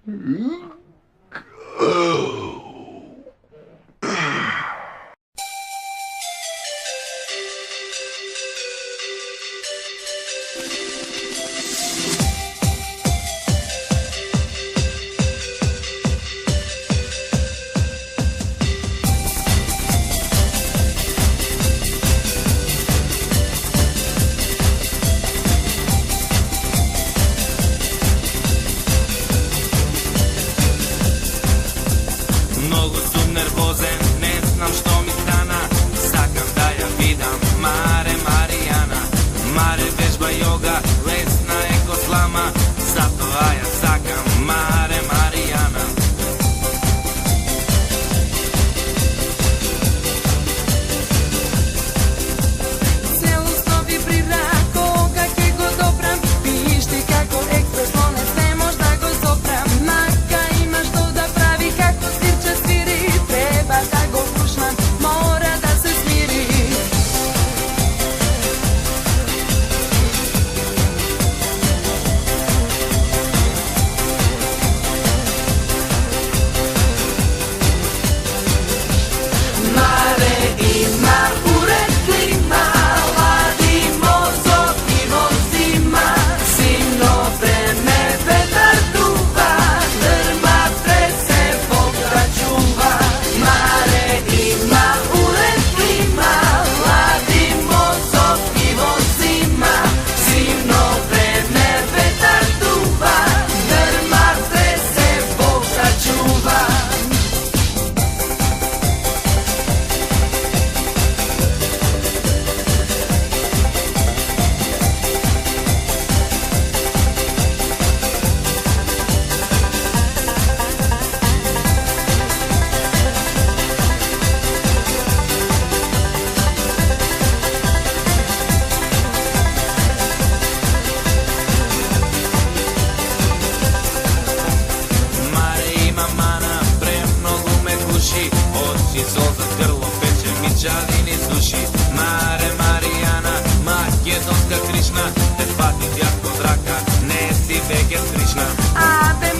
Mnogo sam nervozan, ne znam što mi stana. Sakam da ja vidam Mare Marijana. Mare vežba joga, lesna eko slama. Zato ja sakam Mare Marijana. Celostno vibrira, koga ke go dobram. Pišti kako ekspresno ne možda go zopram. Maka imaš to da pravi kako svirče sviri. Treba da go pušman, mora da se smiri. Mare ima ured klima, ladi mozog i vozima. Zimno vreme vetar duva, drma trese, Bog čuva. Mare ima ured klima, ladi mozog i vozima. Zimno vreme vetar duva, drma trese, Bog čuva. Mare ima mana, premnogo me guši. Oči sol za grlo, peče mi čalini suši. Mare Marijana, makedonska Krišna. Te pati djatko zraka, ne si veget Krišna. Ave